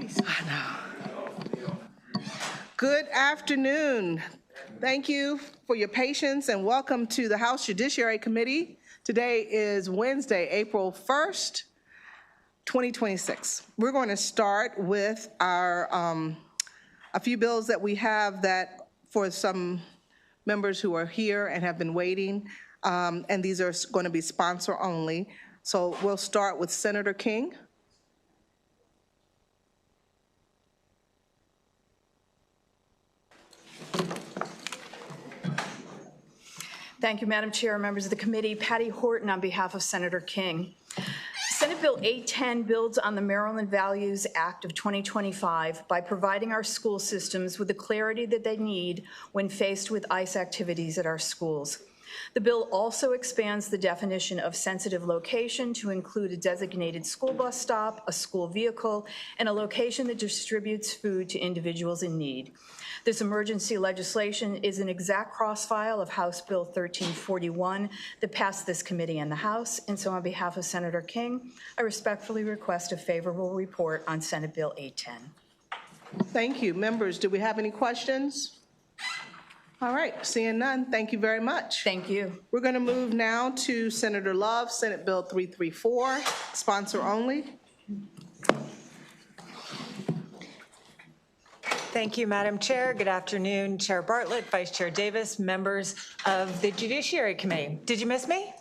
I know. Good afternoon. Thank you for your patience and welcome to the House Judiciary Committee. Today is Wednesday, April 1st, 2026. We're going to start with our a few bills that we have that for some members who are here and have been waiting, and these are going to be sponsor only. So we'll start with Senator King. Thank you, Madam Chair, members of the committee. Patty Horton on behalf of Senator King. Senate Bill 810 builds on the Maryland Values Act of 2025 by providing our school systems with the clarity that they need when faced with ICE activities at our schools. The bill also expands the definition of sensitive location to include a designated school bus stop, a school vehicle, and a location that distributes food to individuals in need. This emergency legislation is an exact cross-file of House Bill 1341 that passed this committee and the House, and so on behalf of Senator King, I respectfully request a favorable report on Senate Bill 810. Thank you. Members, do we have any questions? All right, seeing none, thank you very much. Thank you. We're going to move now to Senator Love, Senate Bill 334, sponsor only. Thank you, Madam Chair. Good afternoon, Chair Bartlett, Vice Chair Davis, members of the Judiciary Committee. Did you miss me?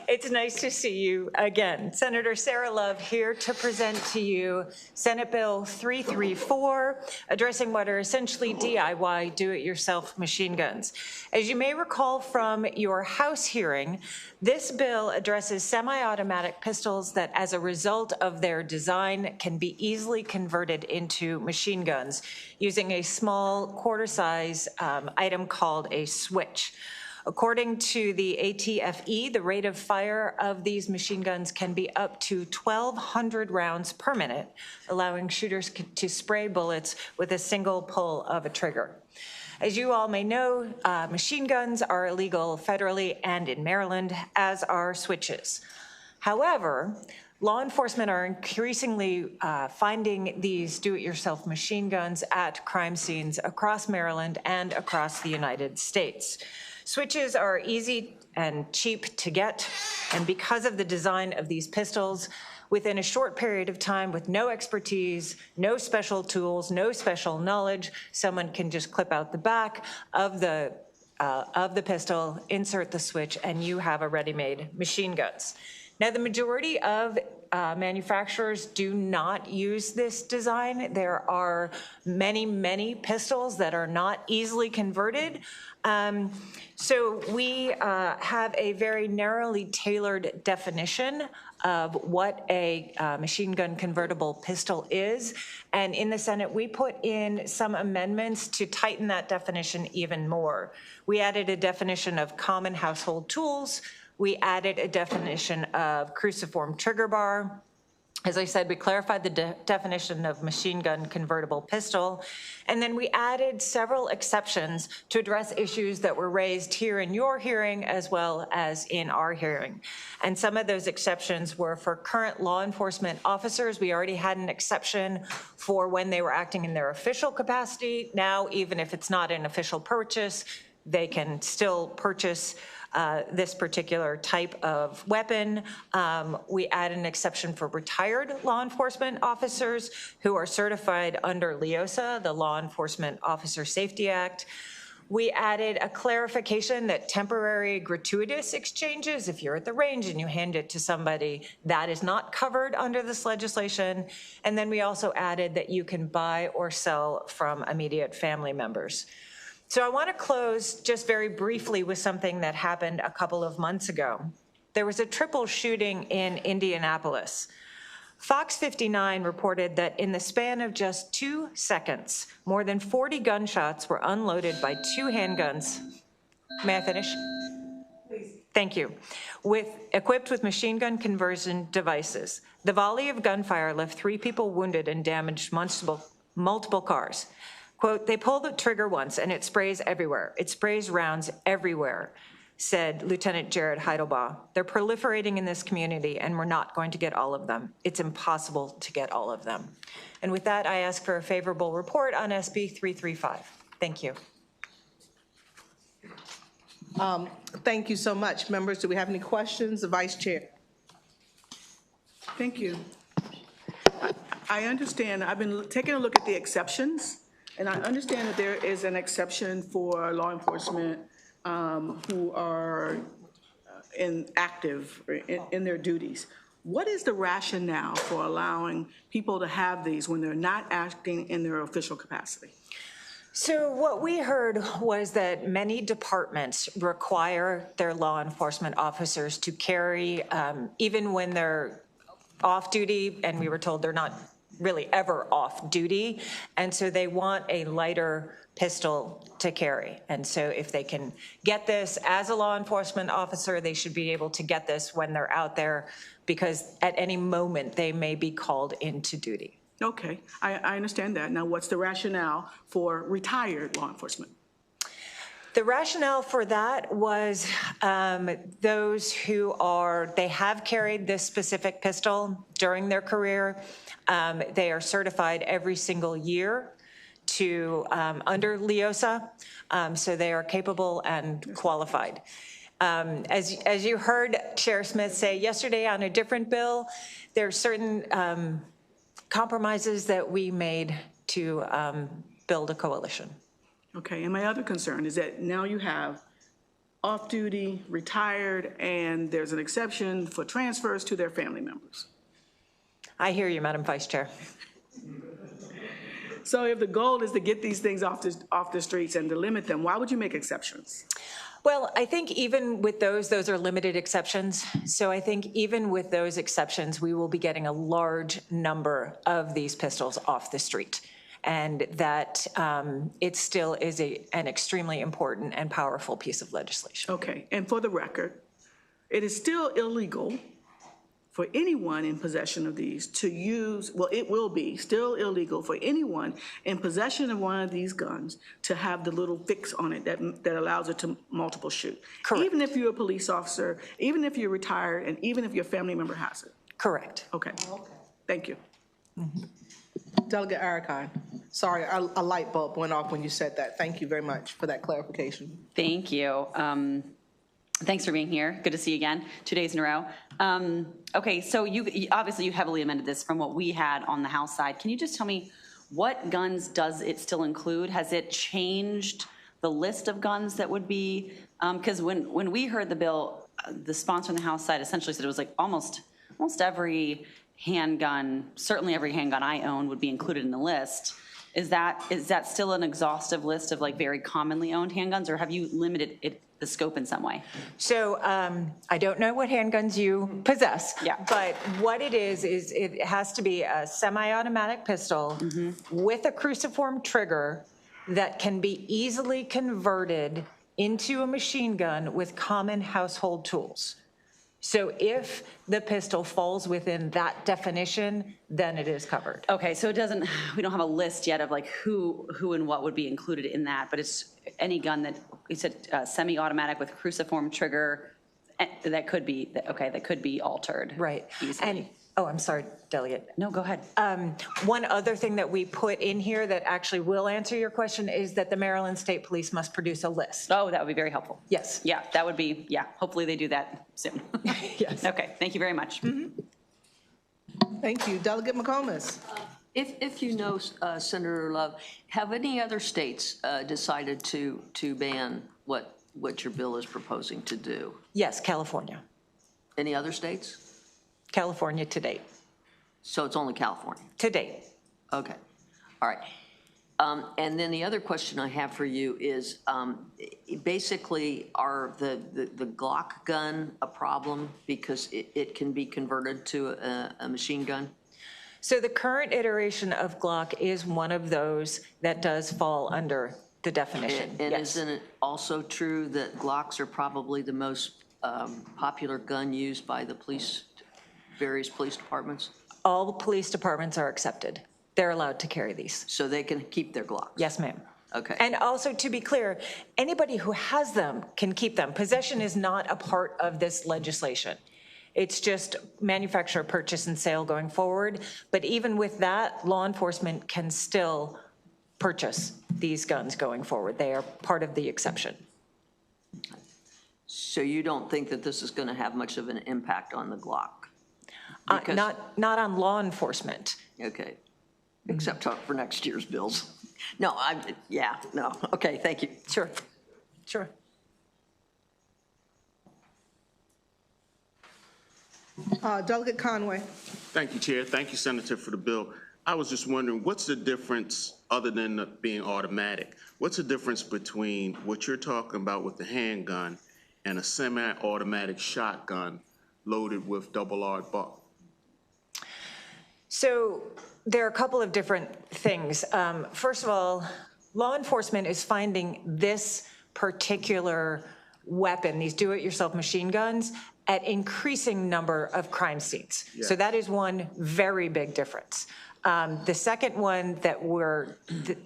It's nice to see you again. Senator Sarah Love here to present to you Senate Bill 334, addressing what are essentially DIY, do-it-yourself machine guns. As you may recall from your House hearing, this bill addresses semi-automatic pistols that, as a result of their design, can be easily converted into machine guns using a small quarter-size item called a switch. According to the ATFE, the rate of fire of these machine guns can be up to 1,200 rounds per minute, allowing shooters to spray bullets with a single pull of a trigger. As you all may know, machine guns are illegal federally and in Maryland, as are switches. However, law enforcement are increasingly finding these do-it-yourself machine guns at crime scenes across Maryland and across the United States. Switches are easy and cheap to get, and because of the design of these pistols, within a short period of time with no expertise, no special tools, no special knowledge, someone can just clip out the back of the pistol, insert the switch, and you have a ready-made machine guns. Now, the majority of manufacturers do not use this design. There are many, many pistols that are not easily converted. So we have a very narrowly tailored definition of what a machine gun convertible pistol is. And in the Senate, we put in some amendments to tighten that definition even more. We added a definition of common household tools. We added a definition of cruciform trigger bar. As I said, we clarified the definition of machine gun convertible pistol, and then we added several exceptions to address issues that were raised here in your hearing as well as in our hearing. And some of those exceptions were for current law enforcement officers. We already had an exception for when they were acting in their official capacity. Now, even if it's not an official purchase, they can still purchase this particular type of weapon. We add an exception for retired law enforcement officers who are certified under LEOSA, the Law Enforcement Officer Safety Act. We added a clarification that temporary gratuitous exchanges, if you're at the range and you hand it to somebody, that is not covered under this legislation. And then we also added that you can buy or sell from immediate family members. So I want to close just very briefly with something that happened a couple of months ago. There was a triple shooting in Indianapolis. Fox 59 reported that in the span of just 2 seconds, more than 40 gunshots were unloaded by 2 handguns. May I finish? Please. Thank you. Equipped with machine gun conversion devices. The volley of gunfire left 3 people wounded and damaged multiple cars. Quote, they pull the trigger once and it sprays everywhere. It sprays rounds everywhere. said Lieutenant Jared Heidelbaugh. They're proliferating in this community, and we're not going to get all of them. It's impossible to get all of them. And with that, I ask for a favorable report on SB 335. Thank you. Thank you so much. Members, do we have any questions? The Vice Chair. Thank you. I understand, I've been taking a look at the exceptions, and I understand that there is an exception for law enforcement who are active in their duties. What is the rationale for allowing people to have these when they're not acting in their official capacity? So what we heard was that many departments require their law enforcement officers to carry, even when they're off duty, and we were told they're not really ever off duty, and so they want a lighter pistol to carry. And so if they can get this as a law enforcement officer, they should be able to get this when they're out there, because at any moment they may be called into duty. Okay, I understand that. Now, what's the rationale for retired law enforcement? The rationale for that was those who they have carried this specific pistol during their career. They are certified every single year to under LEOSA, so they are capable and qualified. As you heard Chair Smith say yesterday on a different bill, there are certain compromises that we made to build a coalition. Okay, and my other concern is that now you have off-duty, retired, and there's an exception for transfers to their family members. I hear you, Madam Vice Chair. So if the goal is to get these things off the streets and to limit them, why would you make exceptions? Well, I think even with those are limited exceptions. So I think even with those exceptions, we will be getting a large number of these pistols off the street. And that it still is an extremely important and powerful piece of legislation. Okay, and for the record, it is still illegal for anyone in possession of these to use, well, it will be still illegal for anyone in possession of one of these guns to have the little fix on it that allows it to multiple shoot. Correct. Even if you're a police officer, even if you're retired, and even if your family member has it. Correct. Okay, thank you. Mm-hmm. Delegate Arakan. Sorry, a light bulb went off when you said that. Thank you very much for that clarification. Thank you. Thanks for being here. Good to see you again, 2 days in a row. Okay, so you obviously you heavily amended this from what we had on the House side. Can you just tell me what guns does it still include? Has it changed the list of guns that would be, because when we heard the bill, the sponsor on the House side essentially said it was like almost every handgun, certainly every handgun I own would be included in the list. Is that still an exhaustive list of like very commonly owned handguns, or have you limited the scope in some way? So I don't know what handguns you possess, but what it is it has to be a semi-automatic pistol with a cruciform trigger that can be easily converted into a machine gun with common household tools. So if the pistol falls within that definition, then it is covered. Okay, so we don't have a list yet of like who and what would be included in that, but it's any gun that, you said semi-automatic with cruciform trigger, that could be altered. Right. Easily. And, I'm sorry, Delegate. No, go ahead. One other thing that we put in here that actually will answer your question is that the Maryland State Police must produce a list. Oh, that would be very helpful. Yes. Yeah, that would be, hopefully they do that soon. Yes. Okay, thank you very much. Thank you. Delegate McComas. If you know, Senator Love, have any other states decided to ban what your bill is proposing to do? Yes, California. Any other states? California to date. So it's only California? To date. Okay, all right. And then the other question I have for you is, basically, are the Glock gun a problem because it can be converted to a machine gun? So the current iteration of Glock is one of those that does fall under the definition. And yes. Isn't it also true that Glocks are probably the most popular gun used by the various police departments? All police departments are accepted. They're allowed to carry these. So they can keep their Glocks? Yes, ma'am. Okay. And also, to be clear, anybody who has them can keep them. Possession is not a part of this legislation. It's just manufacture, purchase, and sale going forward. But even with that, law enforcement can still purchase these guns going forward. They are part of the exception. So you don't think that this is going to have much of an impact on the Glock? Because- Not on law enforcement. Okay, except for next year's bills. No, no, okay, thank you. Sure, sure. Delegate Conway. Thank you, Chair. Thank you, Senator, for the bill. I was just wondering, what's the difference, other than it being automatic, what's the difference between what you're talking about with the handgun and a semi-automatic shotgun loaded with double-R buck? So there are a couple of different things. First of all, law enforcement is finding this particular weapon, these do-it-yourself machine guns, at increasing number of crime scenes. Yes. So that is one very big difference. The second one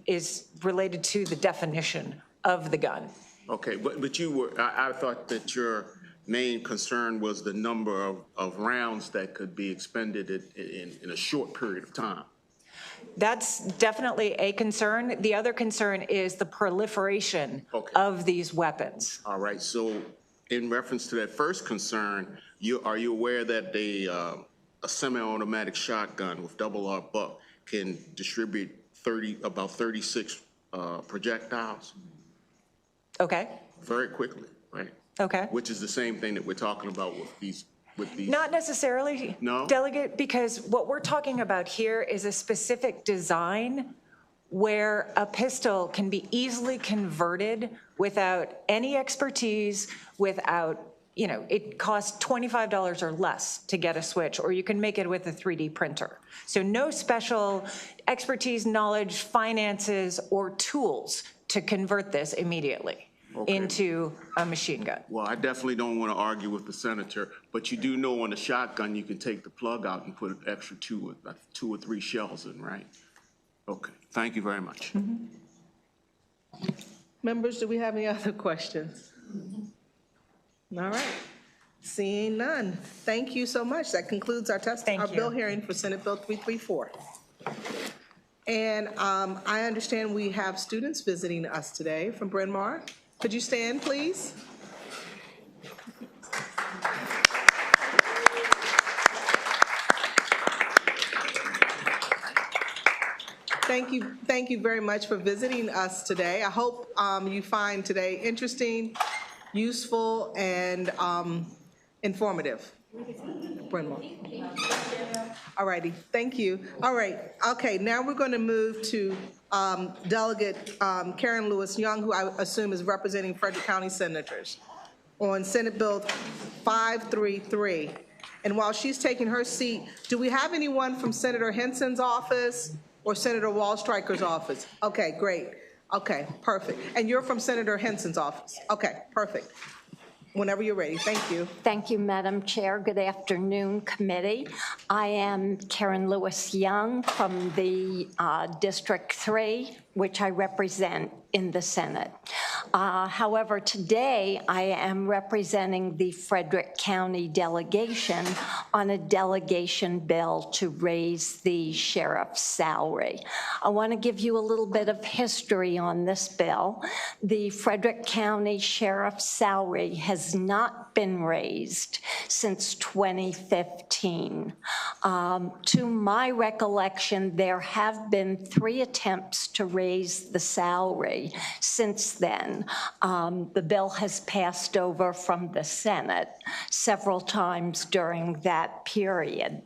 is related to the definition of the gun. Okay, but I thought that your main concern was the number of rounds that could be expended in a short period of time. That's definitely a concern. The other concern is the proliferation of these weapons. All right, so in reference to that first concern, are you aware that a semi-automatic shotgun with double-R buck can distribute about 36 projectiles? Okay. Very quickly, right? Okay. Which is the same thing that we're talking about with these. Not necessarily, No? Delegate, because what we're talking about here is a specific design where a pistol can be easily converted without any expertise, without, it costs $25 or less to get a switch, or you can make it with a 3D printer. So no special expertise, knowledge, finances, or tools to convert this immediately into a machine gun. Well, I definitely don't want to argue with the senator, but you do know on a shotgun you can take the plug out and put an extra two or three shells in, right? Okay, thank you very much. Members, do we have any other questions? All right. Seeing none. Thank you so much. That concludes our bill hearing for Senate Bill 334. And I understand we have students visiting us today from Bryn Mawr. Could you stand, please? Thank you very much for visiting us today. I hope you find today interesting, useful, and informative. Bryn Mawr. All righty, thank you. All right, okay, now we're going to move to Delegate Karen Lewis Young, who I assume is representing Frederick County Senators on Senate Bill 533. And while she's taking her seat, do we have anyone from Senator Henson's office or Senator Wallstreicher's office? Okay, great. Okay, perfect. And you're from Senator Henson's office? Okay, perfect. Whenever you're ready. Thank you. Thank you, Madam Chair. Good afternoon, committee. I am Karen Lewis Young from the District 3, which I represent in the Senate. However, today I am representing the Frederick County delegation on a delegation bill to raise the sheriff's salary. I want to give you a little bit of history on this bill. The Frederick County sheriff's salary has not been raised since 2015. To my recollection, there have been 3 attempts to raise the salary since then. The bill has passed over from the Senate several times during that period.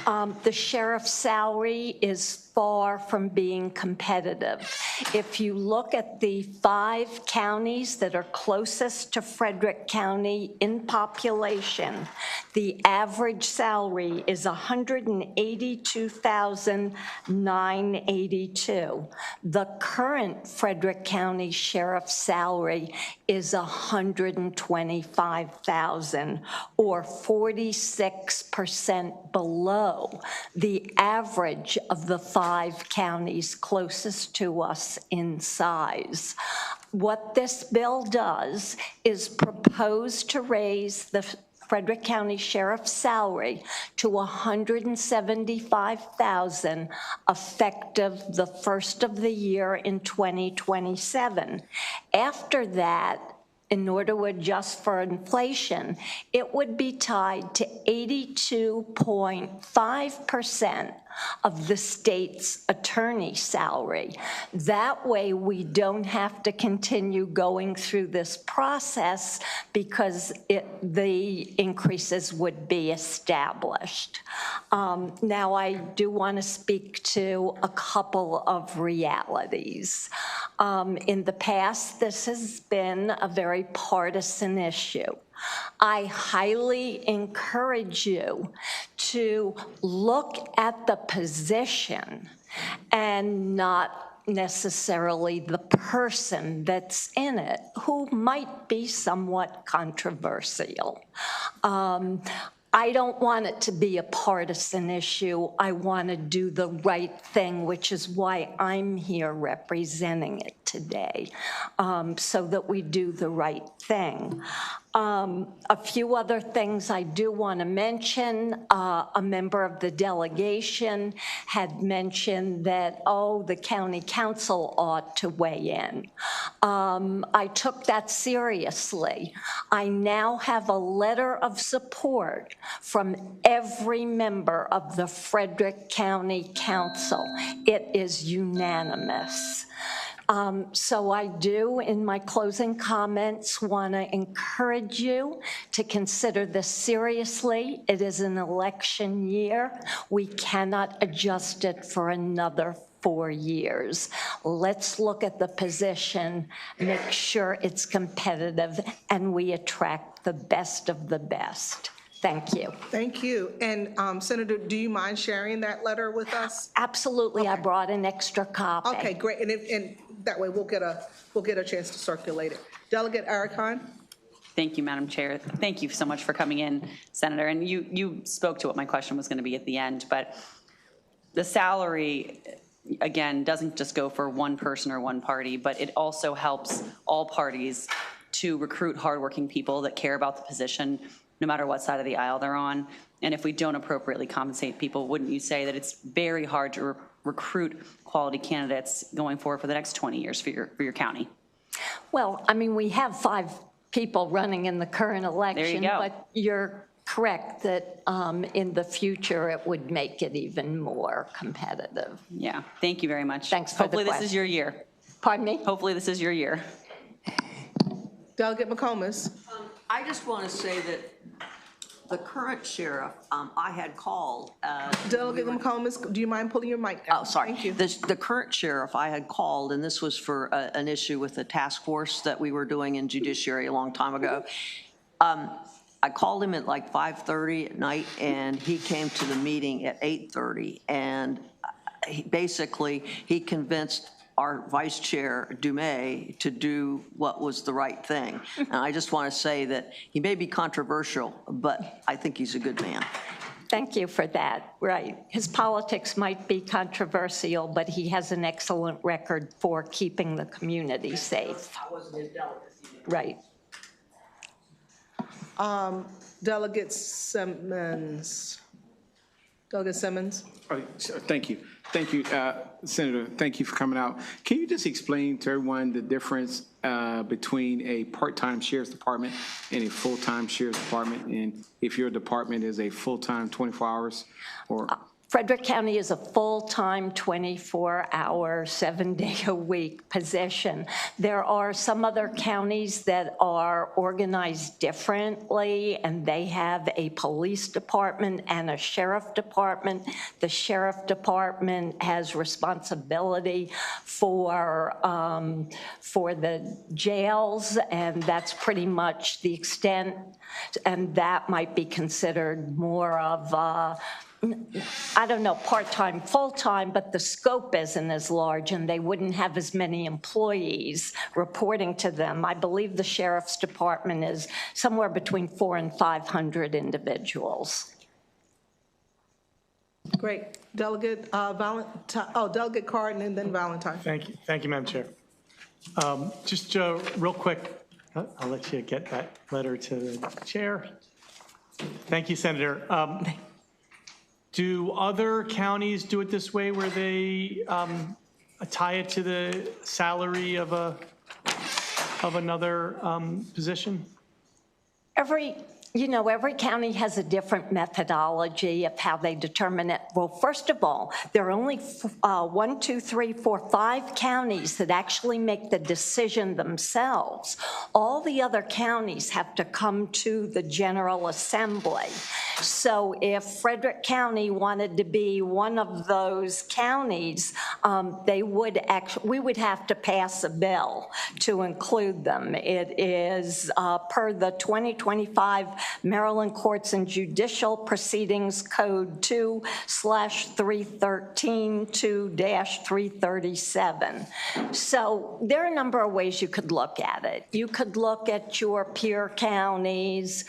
The sheriff's salary is far from being competitive. If you look at the 5 counties that are closest to Frederick County in population, the average salary is $182,982. The current Frederick County sheriff's salary is $125,000, or 46% below the average of the 5 5 counties closest to us in size. What this bill does is propose to raise the Frederick County Sheriff's salary to $175,000 effective the first of the year in 2027. After that, in order to adjust for inflation, it would be tied to 82.5% of the state's attorney salary. That way, we don't have to continue going through this process because the increases would be established. Now, I do want to speak to a couple of realities. In the past, this has been a very partisan issue. I highly encourage you to look at the position and not necessarily the person that's in it, who might be somewhat controversial. I don't want it to be a partisan issue. I want to do the right thing, which is why I'm here representing it today, so that we do the right thing. A few other things I do want to mention. A member of the delegation had mentioned that, the county council ought to weigh in. I took that seriously. I now have a letter of support from every member of the Frederick County Council. It is unanimous. So I do, in my closing comments, want to encourage you to consider this seriously. It is an election year. We cannot adjust it for another 4 years. Let's look at the position, make sure it's competitive, and we attract the best of the best. Thank you. Thank you. And Senator, do you mind sharing that letter with us? Absolutely. Okay. I brought an extra copy. Okay, great. And that way we'll get a chance to circulate it. Delegate Arakan? Thank you, Madam Chair. Thank you so much for coming in, Senator. And you spoke to what my question was going to be at the end, but the salary, again, doesn't just go for one person or one party, but it also helps all parties to recruit hardworking people that care about the position, no matter what side of the aisle they're on. And if we don't appropriately compensate people, wouldn't you say that it's very hard to recruit quality candidates going forward for the next 20 years for your county? Well, I mean, we have 5 people running in the current election. There you go. But you're correct that in the future, it would make it even more competitive. Yeah, thank you very much. Thanks for the Hopefully this is question. your year. Pardon me? Hopefully this is your year. Delegate McComas? I just want to say that the current sheriff, I had called. Delegate McComas, do you mind pulling your mic down? Oh, sorry. Thank you. The current sheriff, I had called, and this was for an issue with the task force that we were doing in Judiciary a long time ago. I called him at like 5:30 at night, and he came to the meeting at 8:30, and he convinced our Vice Chair Dumais to do what was the right thing. And I just want to say that he may be controversial, but I think he's a good man. Thank you for that. Right. His politics might be controversial, but he has an excellent record for keeping the community safe. I wasn't his delegate. Right. Delegate Simmons. Delegate Simmons? Thank you. Thank you, Senator. Thank you for coming out. Can you just explain to everyone the difference between a part-time sheriff's department and a full-time sheriff's department, and if your department is a full-time 24 hours or? Frederick County is a full-time, 24-hour, 7-day-a-week position. There are some other counties that are organized differently, and they have a police department and a sheriff department. The sheriff department has responsibility for the jails, and that's pretty much the extent, and that might be considered more of I don't know, part-time, full-time, but the scope isn't as large, and they wouldn't have as many employees reporting to them. I believe the sheriff's department is somewhere between 400 and 500 individuals. Great. Delegate Valentine, Delegate Cardin and then Valentine. Thank you, Madam Chair. Just real quick, I'll let you get that letter to the chair. Thank you, Senator. Do other counties do it this way where they tie it to the salary of another position? Every county has a different methodology of how they determine it. Well, first of all, there are only 5 counties that actually make the decision themselves. All the other counties have to come to the General Assembly. So if Frederick County wanted to be one of those counties, we would have to pass a bill to include them. It is per the 2025 Maryland Courts and Judicial Proceedings Code 2/313-2-337. So there are a number of ways you could look at it. You could look at your peer counties.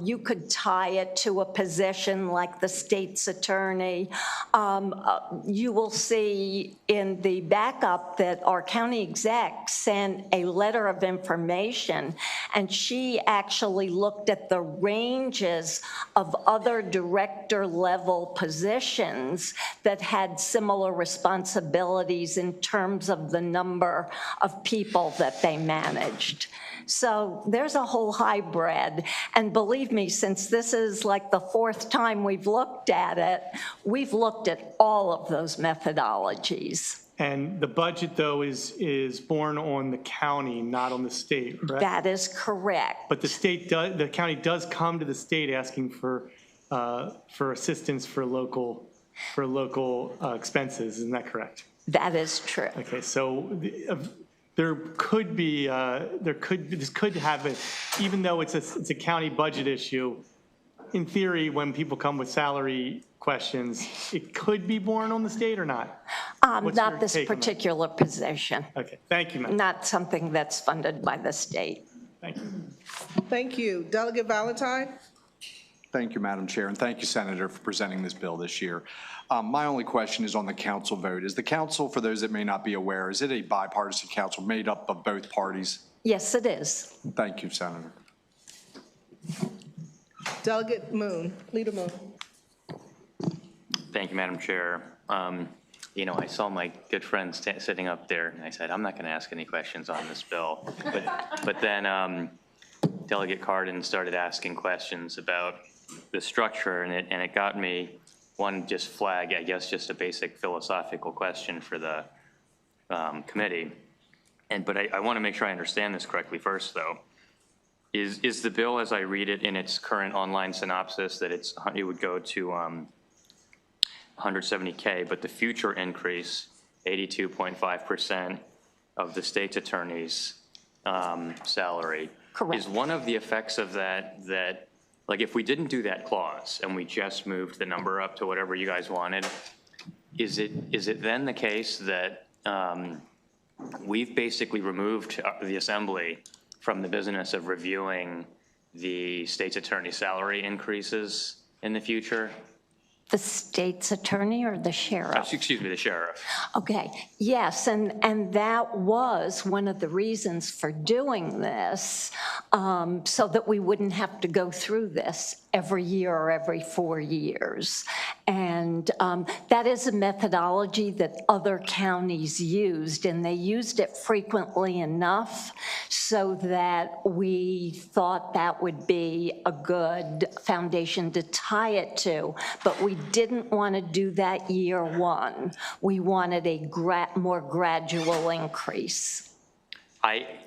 You could tie it to a position like the state's attorney. You will see in the backup that our county exec sent a letter of information, and she actually looked at the ranges of other director level positions that had similar responsibilities in terms of the number of people that they managed. So there's a whole hybrid. And believe me, since this is like the 4th time we've looked at it, we've looked at all of those methodologies. And the budget, though, is borne on the county, not on the state, correct? That is correct. But the county does come to the state asking for assistance for local expenses. Isn't that correct? That is true. Okay, so this could have even though it's a county budget issue. In theory, when people come with salary questions, it could be borne on the state or not? Not this particular position. Okay, thank you, ma'am. Not something that's funded by the state. Thank you. Thank you. Delegate Valentine? Thank you, Madam Chair, and thank you, Senator, for presenting this bill this year. My only question is on the council vote. Is the council, for those that may not be aware, is it a bipartisan council made up of both parties? Yes, it is. Thank you, Senator. Delegate Moon, Leader Moon. Thank you, Madam Chair. I saw my good friend sitting up there, and I said, I'm not going to ask any questions on this bill. But then Delegate Cardin started asking questions about the structure, and it got me one just flag, I guess, just a basic philosophical question for the committee. But I want to make sure I understand this correctly first, though. Is the bill, as I read it in its current online synopsis, that it would go to 170K, but the future increase, 82.5% of the state's attorney's salary. Correct. Is one of the effects of that, like if we didn't do that clause and we just moved the number up to whatever you guys wanted, is it then the case that we've basically removed the Assembly from the business of reviewing the state's attorney salary increases in the future? The state's attorney or the sheriff? Excuse me, the sheriff. Okay, yes, and that was one of the reasons for doing this, so that we wouldn't have to go through this every year or every 4 years. And that is a methodology that other counties used, and they used it frequently enough so that we thought that would be a good foundation to tie it to. But we didn't want to do that year one. We wanted a more gradual increase.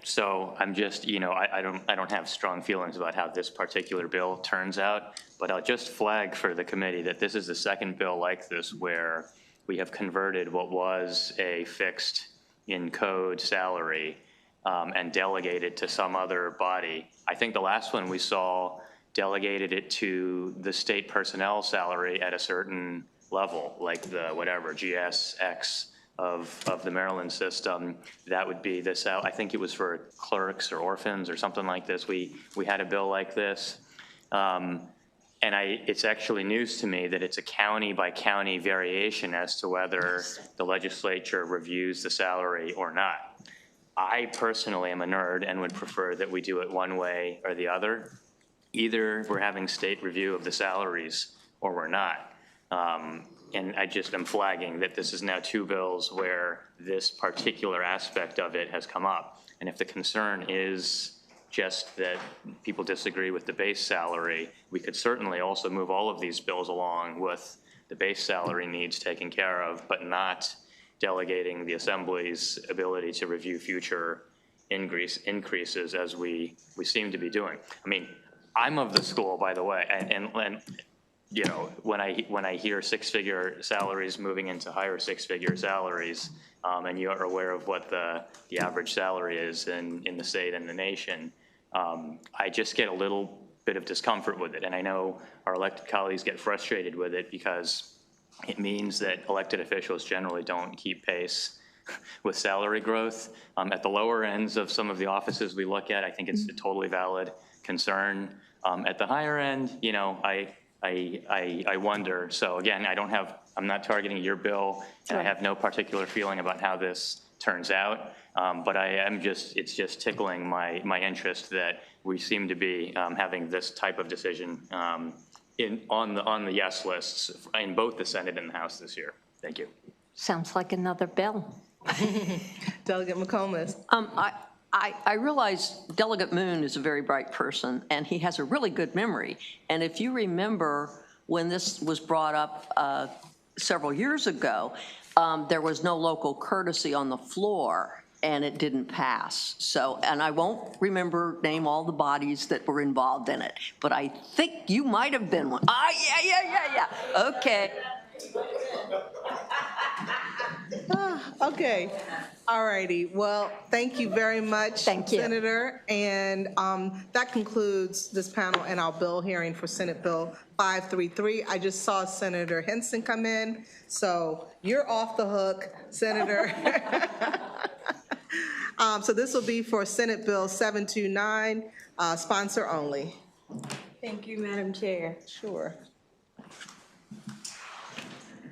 So I'm just, I don't have strong feelings about how this particular bill turns out, but I'll just flag for the committee that this is the second bill like this where we have converted what was a fixed in code salary and delegated to some other body. I think the last one we saw delegated it to the state personnel salary at a certain level, like the whatever, GSX of the Maryland system. That would be this, I think it was for clerks or orphans or something like this. We had a bill like this. It's actually news to me that it's a county by county variation as to whether the legislature reviews the salary or not. I personally am a nerd and would prefer that we do it one way or the other. Either we're having state review of the salaries or we're not. And I just am flagging that this is now two bills where this particular aspect of it has come up. And if the concern is just that people disagree with the base salary, we could certainly also move all of these bills along with the base salary needs taken care of, but not delegating the Assembly's ability to review future increases as we seem to be doing. I mean, I'm of the school, by the way, and you know, when I hear six-figure salaries moving into higher six-figure salaries, and you are aware of what the average salary is in the state and the nation, I just get a little bit of discomfort with it. And I know our elected colleagues get frustrated with it because it means that elected officials generally don't keep pace with salary growth. At the lower ends of some of the offices we look at, I think it's a totally valid concern. At the higher end, you know, I wonder. So again, I'm not targeting your bill, and I have no particular feeling about how this turns out. But it's just tickling my interest that we seem to be having this type of decision on the yes lists in both the Senate and the House this year. Thank you. Sounds like another bill. Delegate McComas. I realize Delegate Moon is a very bright person, and he has a really good memory. And if you remember when this was brought up several years ago, there was no local courtesy on the floor, and it didn't pass. So, and I won't name all the bodies that were involved in it, but I think you might have been one. Yeah. Okay. Okay, all righty. Well, thank you very much, Thank you. Senator. And that concludes this panel and our bill hearing for Senate Bill 533. I just saw Senator Henson come in, so you're off the hook, Senator. So this will be for Senate Bill 729, sponsor only. Thank you, Madam Chair. Sure.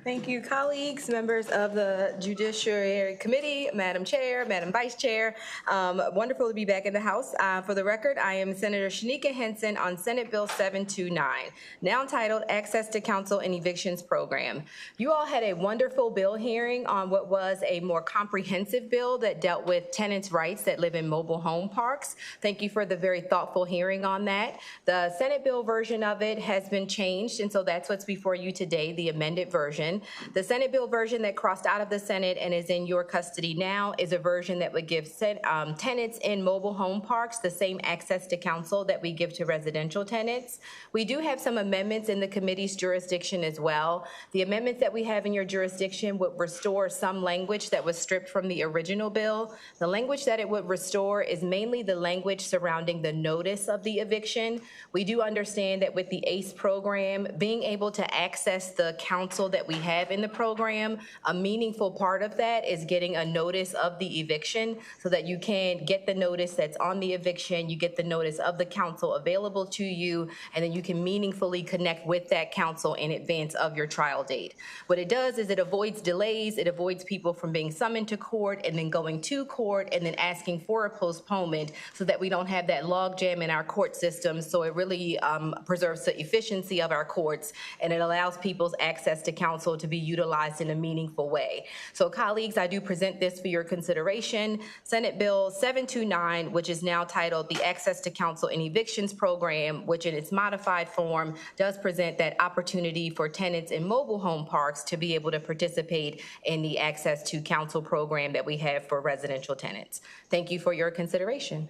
Thank you, colleagues, members of the Judiciary Committee, Madam Chair, Madam Vice Chair. Wonderful to be back in the House. For the record, I am Senator Shanika Henson on Senate Bill 729, now titled Access to Counsel and Evictions Program. You all had a wonderful bill hearing on what was a more comprehensive bill that dealt with tenants' rights that live in mobile home parks. Thank you for the very thoughtful hearing on that. The Senate bill version of it has been changed, and so that's what's before you today, the amended version. The Senate bill version that crossed out of the Senate and is in your custody now is a version that would give tenants in mobile home parks the same access to counsel that we give to residential tenants. We do have some amendments in the committee's jurisdiction as well. The amendments that we have in your jurisdiction would restore some language that was stripped from the original bill. The language that it would restore is mainly the language surrounding the notice of the eviction. We do understand that with the ACE program, being able to access the counsel that we have in the program, a meaningful part of that is getting a notice of the eviction so that you can get the notice that's on the eviction, you get the notice of the counsel available to you, and then you can meaningfully connect with that counsel in advance of your trial date. What it does is it avoids delays, it avoids people from being summoned to court and then going to court and then asking for a postponement so that we don't have that logjam in our court system. So it really preserves the efficiency of our courts, and it allows people's access to counsel to be utilized in a meaningful way. So colleagues, I do present this for your consideration. Senate Bill 729, which is now titled the Access to Counsel and Evictions Program, which in its modified form does present that opportunity for tenants in mobile home parks to be able to participate in the Access to Counsel program that we have for residential tenants. Thank you for your consideration.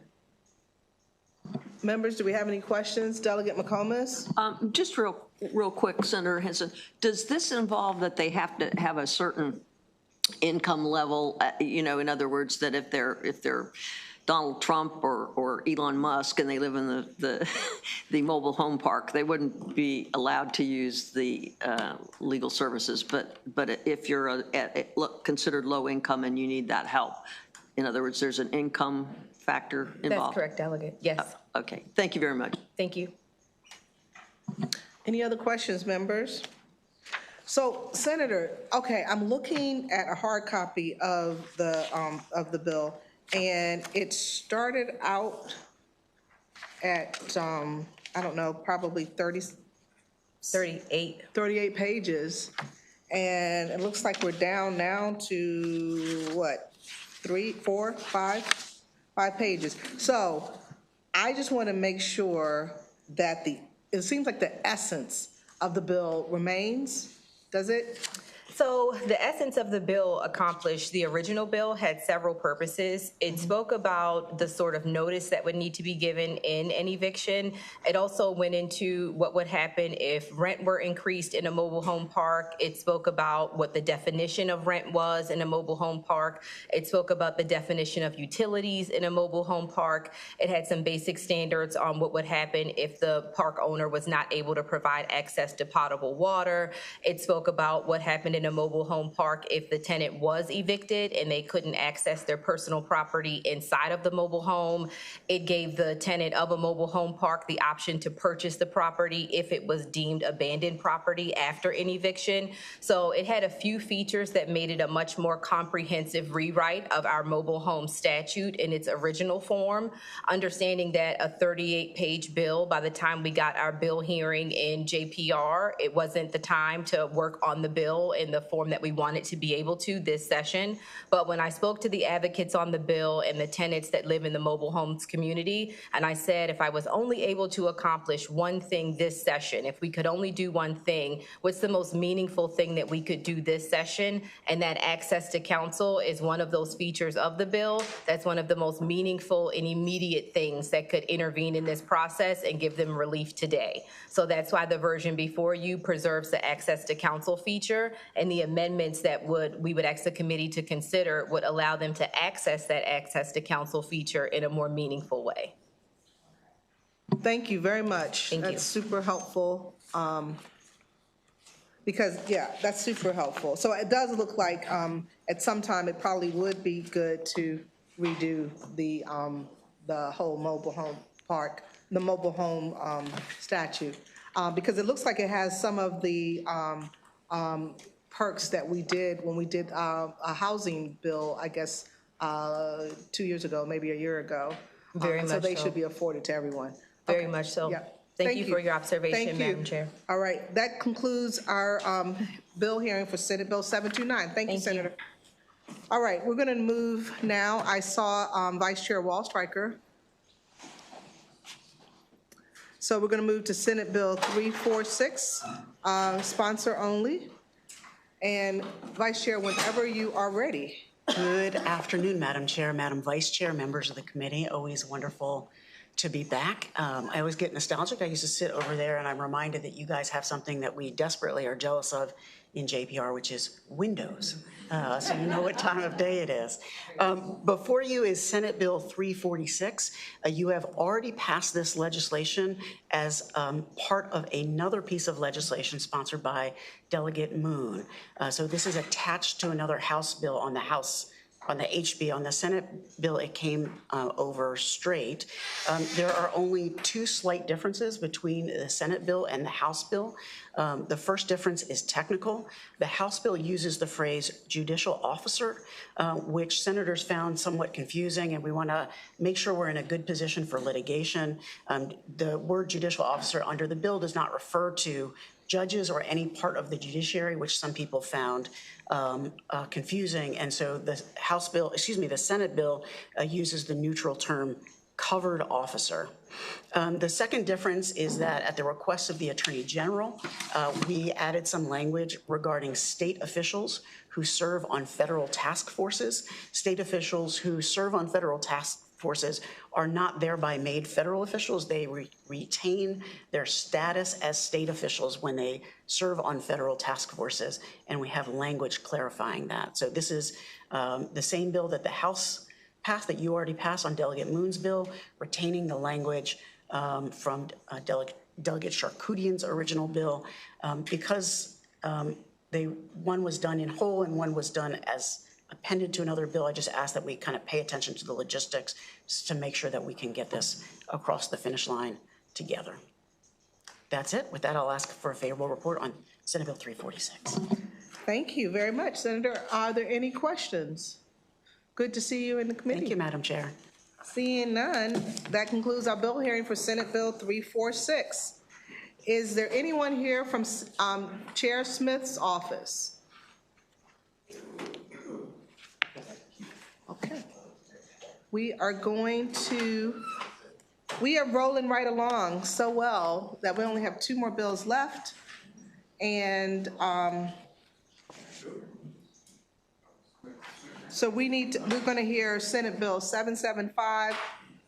Members, do we have any questions? Delegate McComas? Just real quick, Senator Henson, does this involve that they have to have a certain income level, you know, in other words, that if they're Donald Trump or Elon Musk and they live in the mobile home park, they wouldn't be allowed to use the legal services, but if you're considered low income and you need that help, in other words, there's an income factor involved? That's correct, Delegate. Yes. Okay. Thank you very much. Thank you. Any other questions, members? So, Senator, okay, I'm looking at a hard copy of the bill, and it started out at, I don't know, probably 38 pages, and it looks like we're down now to, what, 3, 4, 5 pages. So I just want to make sure that it seems like the essence of the bill remains, does it? So the essence of the bill accomplished, the original bill had several purposes. It spoke about the sort of notice that would need to be given in an eviction. It also went into what would happen if rent were increased in a mobile home park. It spoke about what the definition of rent was in a mobile home park. It spoke about the definition of utilities in a mobile home park. It had some basic standards on what would happen if the park owner was not able to provide access to potable water. It spoke about what happened in a mobile home park if the tenant was evicted and they couldn't access their personal property inside of the mobile home. It gave the tenant of a mobile home park the option to purchase the property if it was deemed abandoned property after an eviction. So it had a few features that made it a much more comprehensive rewrite of our mobile home statute in its original form. Understanding that a 38-page bill, by the time we got our bill hearing in JPR, it wasn't the time to work on the bill in the form that we wanted to be able to this session. But when I spoke to the advocates on the bill and the tenants that live in the mobile homes community, and I said if I was only able to accomplish one thing this session, if we could only do one thing, what's the most meaningful thing that we could do this session? And that access to counsel is one of those features of the bill. That's one of the most meaningful and immediate things that could intervene in this process and give them relief today. So that's why the version before you preserves the access to counsel feature, and the amendments that we would ask the committee to consider would allow them to access that access to counsel feature in a more meaningful way. Thank you very much. Thank you. That's super helpful. Because, yeah, that's super helpful. So it does look like at some time it probably would be good to redo the whole mobile home park, the mobile home statute, because it looks like it has some of the perks that we did when we did a housing bill, I guess, 2 years ago, maybe a year ago. Very So much they so. should be afforded to everyone. Very Okay. much so. Yeah. Thank you for your observation, Thank you. Madam Chair. All right, that concludes our bill hearing for Senate Bill 729. Thank you, Senator. All right, we're going to move now. I saw Vice Chair Wallstreicher. So we're going to move to Senate Bill 346, sponsor only. And Vice Chair, whenever you are ready. Good afternoon, Madam Chair, Madam Vice Chair, members of the committee. Always wonderful to be back. I always get nostalgic. I used to sit over there and I'm reminded that you guys have something that we desperately are jealous of in JPR, which is windows. So you know what time of day it is. Before you is Senate Bill 346. You have already passed this legislation as part of another piece of legislation sponsored by Delegate Moon. So this is attached to another House bill on the House, on the HB. On the Senate bill, it came over straight. There are only two slight differences between the Senate bill and the House bill. The first difference is technical. The House bill uses the phrase judicial officer, which senators found somewhat confusing, and we want to make sure we're in a good position for litigation. The word judicial officer under the bill does not refer to judges or any part of the judiciary, which some people found confusing. And so the House bill, the Senate bill uses the neutral term covered officer. The second difference is that at the request of the Attorney General, we added some language regarding state officials who serve on federal task forces. State officials who serve on federal task forces are not thereby made federal officials. They retain their status as state officials when they serve on federal task forces, and we have language clarifying that. So this is the same bill that the House passed, that you already passed on Delegate Moon's bill, retaining the language from Delegate Charkoudian's original bill, because one was done in whole and one was done as appended to another bill. I just ask that we kind of pay attention to the logistics to make sure that we can get this across the finish line together. that's it. With that, I'll ask for a favorable report on Senate Bill 346. Thank you very much, Senator. Are there any questions? Good to see you in the committee. Thank you, Madam Chair. Seeing none, that concludes our bill hearing for Senate Bill 346. Is there anyone here from Chair Smith's office? Okay. We are rolling right along so well that we only have 2 more bills left. And so we're going to hear Senate Bill 775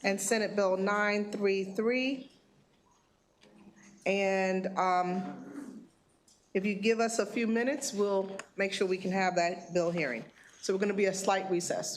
and Senate Bill 933. And if you give us a few minutes, we'll make sure we can have that bill hearing. So we're going to be a slight recess.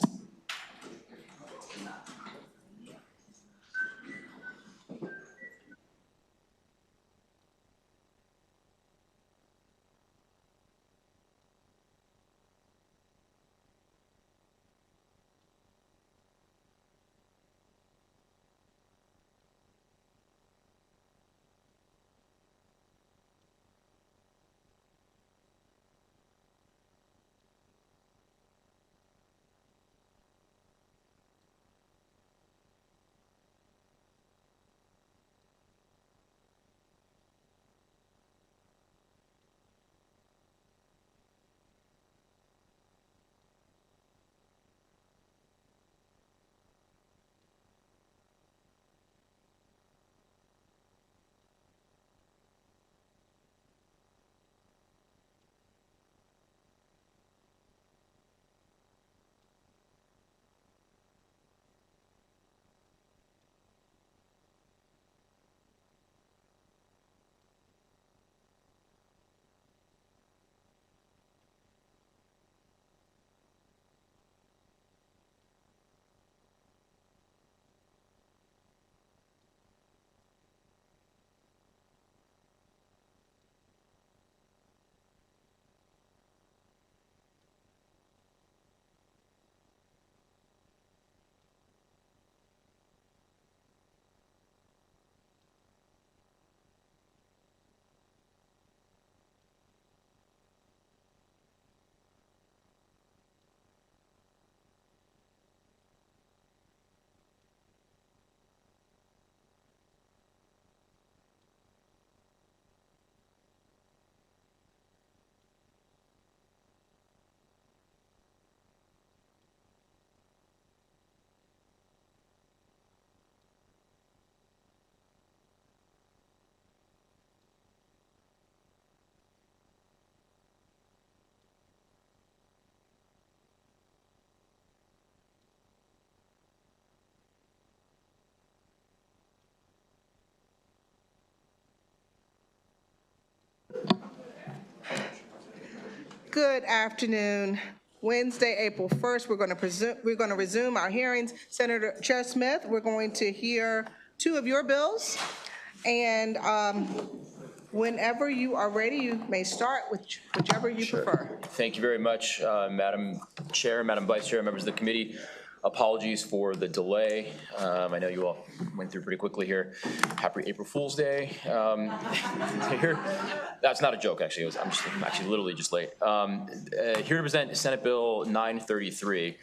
Good afternoon. Wednesday, April 1st, we're going to resume our hearings. Senator Chair Smith, we're going to hear 2 of your bills. And whenever you are ready, you may start with whichever you prefer. Thank you very much, Madam Chair, Madam Vice Chair, members of the committee. Apologies for the delay. I know you all went through pretty quickly here. Happy April Fool's Day. Here, that's not a joke, actually. I'm actually literally just late. Here to present Senate Bill 933.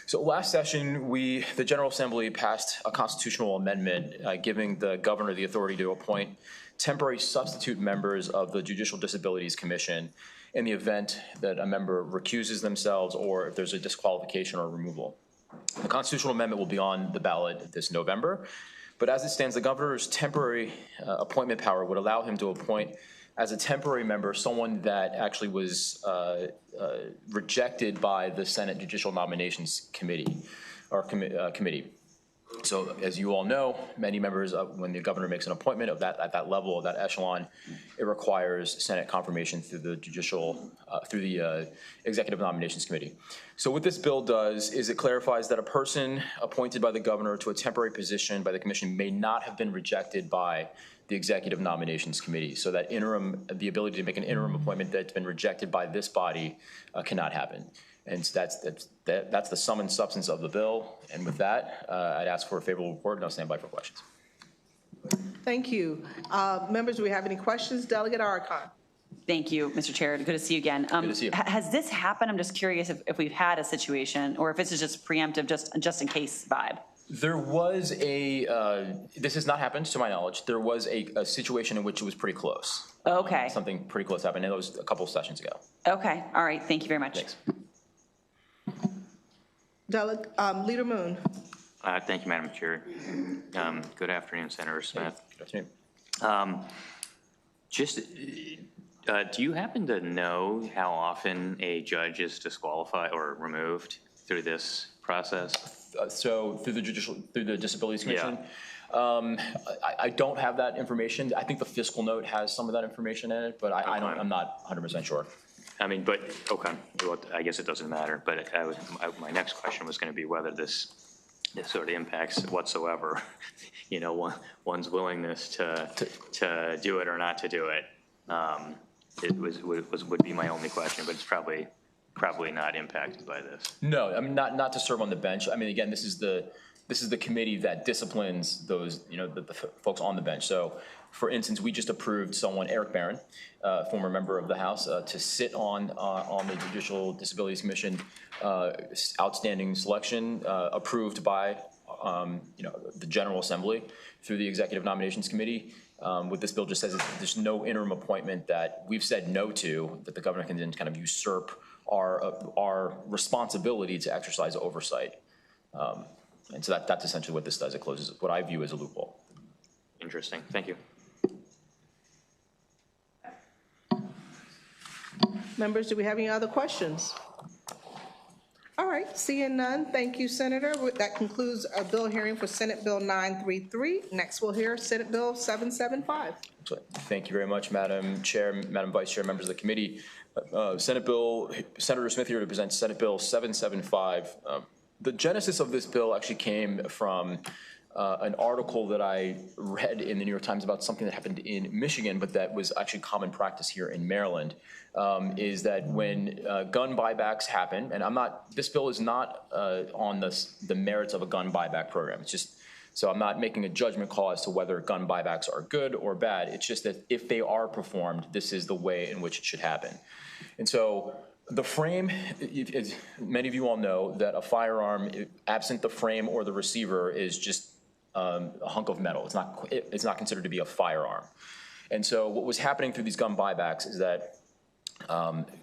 So last session, the General Assembly passed a constitutional amendment giving the governor the authority to appoint temporary substitute members of the Judicial Disabilities Commission in the event that a member recuses themselves or if there's a disqualification or removal. The constitutional amendment will be on the ballot this November, but as it stands, the governor's temporary appointment power would allow him to appoint as a temporary member someone that actually was rejected by the Senate Judicial Nominations Committee, or committee. So as you all know, many members, when the governor makes an appointment of that, at that level, of that echelon, it requires Senate confirmation through the Executive Nominations Committee. So what this bill does is it clarifies that a person appointed by the governor to a temporary position by the commission may not have been rejected by the Executive Nominations Committee. So that the ability to make an interim appointment that's been rejected by this body cannot happen. And that's the sum and substance of the bill. And with that, I'd ask for a favorable report, and I'll stand by for questions. Thank you. Members, do we have any questions? Delegate Archon. Thank you, Mr. Chair. Good to see you again. Good to see you. Has this happened? I'm just curious if we've had a situation or if this is just preemptive, just in case vibe. There was this has not happened to my knowledge. There was a situation in which it was pretty close. Okay. Something pretty close happened, and it was a couple of sessions ago. Okay. All right. Thank you very much. Thanks. Leader Moon. Thank you, Madam Chair. Good afternoon, Senator Smith. Good afternoon. Do you happen to know how often a judge is disqualified or removed through this process? So through the Disabilities Commission, I don't have that information. I think the fiscal note has some of that information in it, but I'm not 100% sure. I mean, but, okay, well, I guess it doesn't matter, but my next question was going to be whether this sort of impacts whatsoever, you know, one's willingness to do it or not to do it. Would be my only question, but it's probably not impacted by this. No, I mean, not to serve on the bench. I mean, again, this is the committee that disciplines those, you know, the folks on the bench. So, for instance, we just approved someone, Eric Barron, former member of the House, to sit on the Judicial Disabilities Commission, outstanding selection, approved by, you know, the General Assembly through the Executive Nominations Committee. What this bill just says is there's no interim appointment that we've said no to, that the governor can then kind of usurp our responsibility to exercise oversight. And so that's essentially what this does. It closes what I view as a loophole. Interesting. Thank you. Members, do we have any other questions? All right, seeing none, thank you, Senator. That concludes our bill hearing for Senate Bill 933. Next, we'll hear Senate Bill 775. Thank you very much, Madam Chair, Madam Vice Chair, members of the committee. Senator Smith here to present Senate Bill 775. The genesis of this bill actually came from an article that I read in the New York Times about something that happened in Michigan, but that was actually common practice here in Maryland, is that when gun buybacks happen, and this bill is not on the merits of a gun buyback program. It's just, so I'm not making a judgment call as to whether gun buybacks are good or bad. It's just that if they are performed, this is the way in which it should happen. And so the frame, as many of you all know, that a firearm, absent the frame or the receiver, is just a hunk of metal. It's not considered to be a firearm. And so what was happening through these gun buybacks is that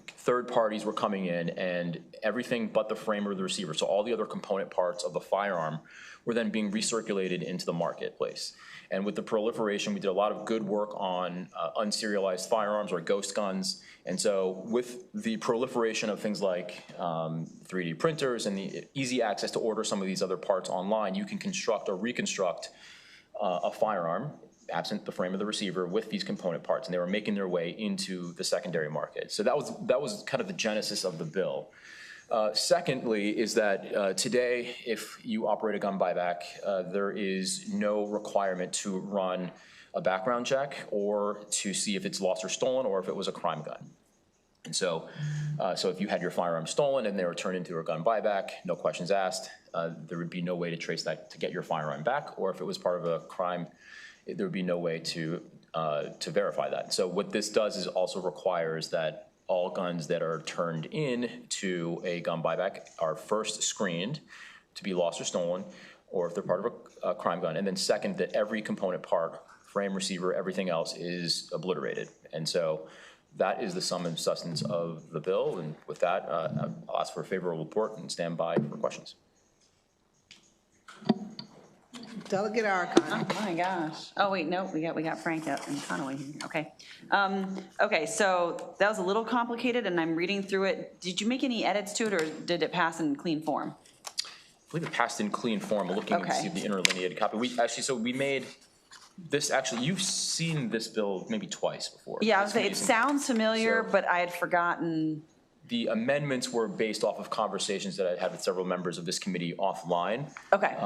third parties were coming in, and everything but the frame or the receiver, so all the other component parts of the firearm, were then being recirculated into the marketplace. And with the proliferation, we did a lot of good work on unserialized firearms or ghost guns. And so with the proliferation of things like 3D printers and the easy access to order some of these other parts online, you can construct or reconstruct a firearm, absent the frame of the receiver, with these component parts. And they were making their way into the secondary market. So that was kind of the genesis of the bill. Secondly is that today, if you operate a gun buyback, there is no requirement to run a background check or to see if it's lost or stolen or if it was a crime gun. And so, if you had your firearm stolen and they were turned into a gun buyback, no questions asked, there would be no way to trace that to get your firearm back. Or if it was part of a crime, there would be no way to verify that. So what this does is also requires that all guns that are turned in to a gun buyback are first screened to be lost or stolen, or if they're part of a crime gun. And then second, that every component part, frame, receiver, everything else is obliterated. And so that is the sum and substance of the bill. And with that, I'll ask for a favorable report and stand by for questions. Delegate Archon. Oh my gosh. Oh wait, no, we got Frank out in Conway here. Okay. Okay, so that was a little complicated, and I'm reading through it. Did you make any edits to it, or did it pass in clean form? I believe it passed in clean form. I'm looking to see the interlineated copy. We made this, actually, you've seen this bill maybe twice before. Yeah, I was saying, it sounds familiar, but I had forgotten. The amendments were based off of conversations that I had with several members of this committee offline. Okay.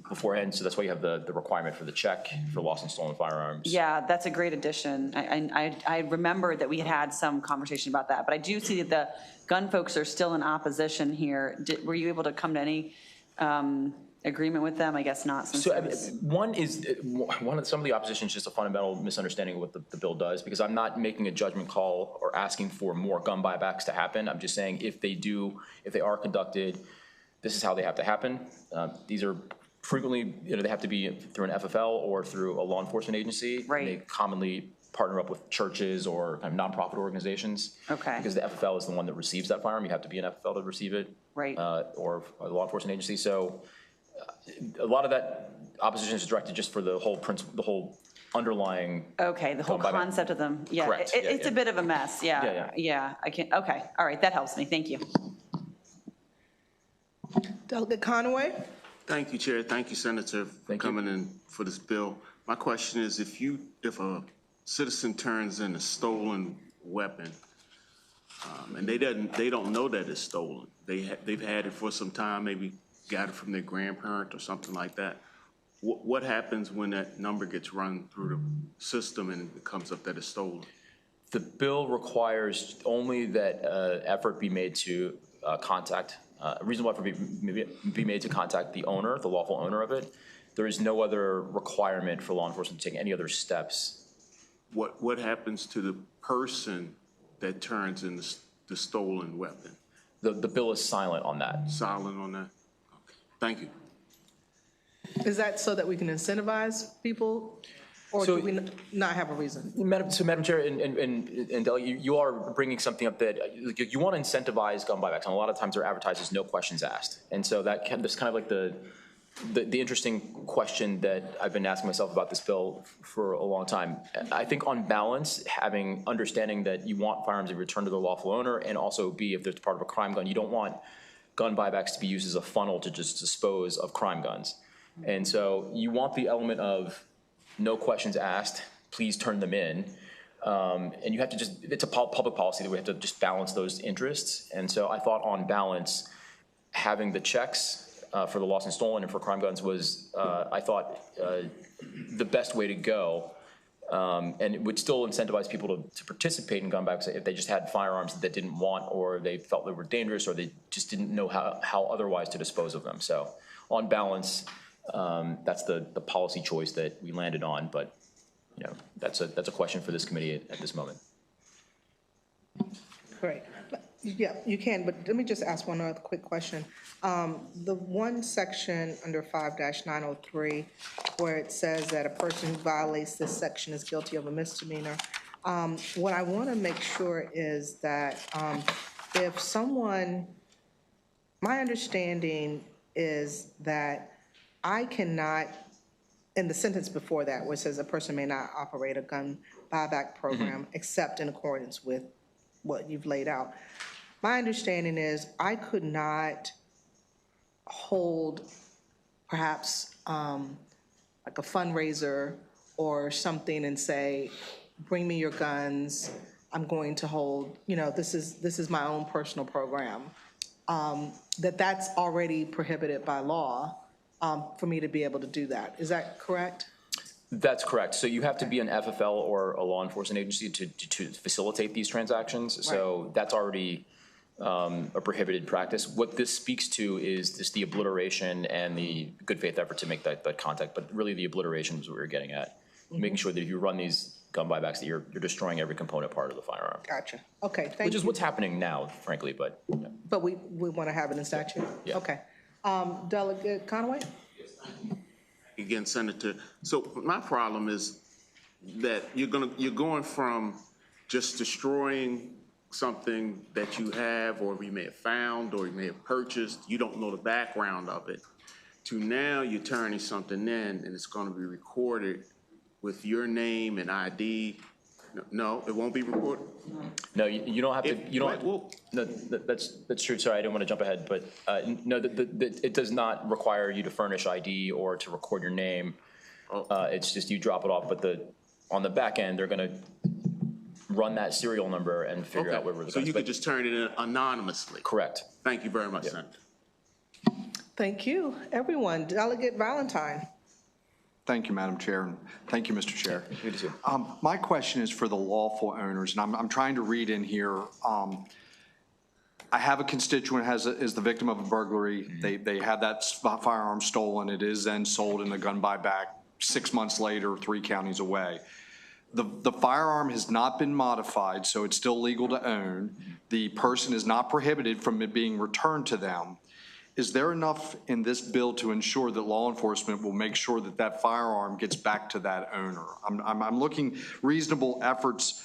Beforehand, so that's why you have the requirement for the check for lost and stolen firearms. Yeah, that's a great addition. I remember that we had some conversation about that, but I do see that the gun folks are still in opposition here. Were you able to come to any agreement with them? I guess not. Since So there was- some of the opposition is just a fundamental misunderstanding of what the bill does, because I'm not making a judgment call or asking for more gun buybacks to happen. I'm just saying if they are conducted, this is how they have to happen. These are frequently, they have to be through an FFL or through a law enforcement agency. Right. They commonly partner up with churches or kind of nonprofit organizations. Okay. Because the FFL is the one that receives that firearm. You have to be an FFL to receive it. Right. Or a law enforcement agency. So a lot of that opposition is directed just for the whole principle, the whole underlying. Okay, the whole gun buyback. concept of them. Yeah, Correct. it's a bit of a mess. Yeah. Yeah. Yeah. I can't. Okay. All right. That helps me. Thank you. Delegate Conaway? Thank you, Chair. Thank you, Senator, for coming in for this bill. My question is, if a citizen turns in a stolen weapon, and they don't know that it's stolen, they've had it for some time, maybe got it from their grandparent or something like that, what happens when that number gets run through the system and it comes up that it's stolen? The bill requires only that effort be made to contact, a reasonable effort be made to contact the owner, the lawful owner of it. There is no other requirement for law enforcement to take any other steps. What happens to the person that turns in the stolen weapon? The bill is silent on that. Silent on that? Okay. Thank you. Is that so that we can incentivize people, or do we not have a reason? Madam Chair and Delegate, you are bringing something up that you want to incentivize gun buybacks, and a lot of times they're advertised as no questions asked. And so that's kind of like the interesting question that I've been asking myself about this bill for a long time. I think on balance, understanding that you want firearms to return to the lawful owner, and also B, if there's part of a crime gun, you don't want gun buybacks to be used as a funnel to just dispose of crime guns. And so you want the element of no questions asked, please turn them in. And you have to it's a public policy that we have to just balance those interests. And so I thought on balance, having the checks for the lost and stolen and for crime guns was, I thought, the best way to go. And it would still incentivize people to participate in gun buybacks if they just had firearms that they didn't want, or they felt they were dangerous, or they just didn't know how otherwise to dispose of them. So on balance, that's the policy choice that we landed on, but that's a question for this committee at this moment. Great. Yeah, you can, but let me just ask one other quick question. The one section under 5-903, where it says that a person who violates this section is guilty of a misdemeanor, what I want to make sure is that if someone, my understanding is that I cannot, in the sentence before that, where it says a person may not operate a gun buyback program except in accordance with what you've laid out. My understanding is I could not hold perhaps like a fundraiser or something and say, bring me your guns, I'm going to hold, this is my own personal program. That's already prohibited by law for me to be able to do that. Is that correct? That's correct. So you have to be an FFL or a law enforcement agency to facilitate these transactions. Right. So that's already a prohibited practice. What this speaks to is just the obliteration and the good faith effort to make that contact, but really the obliteration is what we're getting at. Making sure that if you run these gun buybacks, that you're destroying every component part of the firearm. Gotcha. Okay, thank you. Which is what's happening now, frankly, but. Yeah. But we want to have it in statute? Yeah. Okay. Delegate Conaway? Again, Senator, so my problem is that you're going from just destroying something that you have, or you may have found, or you may have purchased, you don't know the background of it, to now you're turning something in and it's going to be recorded with your name and ID. No, it won't be recorded? No, you don't have to, you don't, no, that's true, sorry, I didn't want to jump ahead, but no, it does not require you to furnish ID or to record your name. It's just you drop it off, but on the back end, they're going to run that serial number and figure out where the guns. So you could just turn it in anonymously? Correct. Thank you very much, Senator. Thank you, everyone. Delegate Valentine. Thank you, Madam Chair, and thank you, Mr. Chair. Good to see you. My question is for the lawful owners, and I'm trying to read in here. I have a constituent is the victim of a burglary. They had that firearm stolen. It is then sold in a gun buyback 6 months later, 3 counties away. The firearm has not been modified, so it's still legal to own. The person is not prohibited from it being returned to them. Is there enough in this bill to ensure that law enforcement will make sure that that firearm gets back to that owner? I'm looking reasonable efforts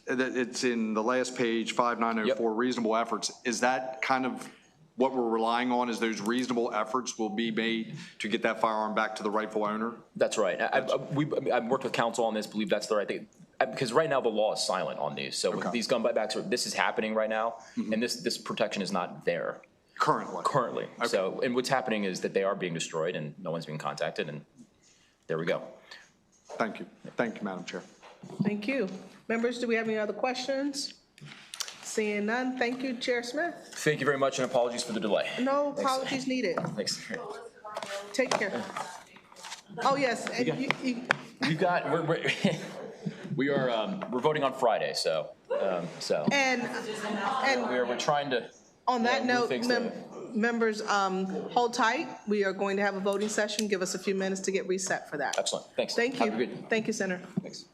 it's in the last page, 5904, reasonable efforts. Is that kind of what we're relying on, is those reasonable efforts will be made to get that firearm back to the rightful owner? That's right. I've worked with counsel on this, believe that's the right thing. Because right now the law is silent on these. So with these gun buybacks, this is happening right now, and this protection is not there. Currently. Okay. So, and what's happening is that they are being destroyed and no one's being contacted, and there we go. Thank you. Thank you, Madam Chair. Thank you. Members, do we have any other questions? Seeing none, thank you, Chair Smith. Thank you very much, and apologies for the delay. No apologies needed. Thanks. Take care. Oh, yes. And we're voting on Friday, so. And we're trying to. On that note, members, hold tight. We are going to have a voting session. Give us a few minutes to get reset for that. Excellent. Thanks. Thank you. Have a good. Thank you, Senator. Thanks.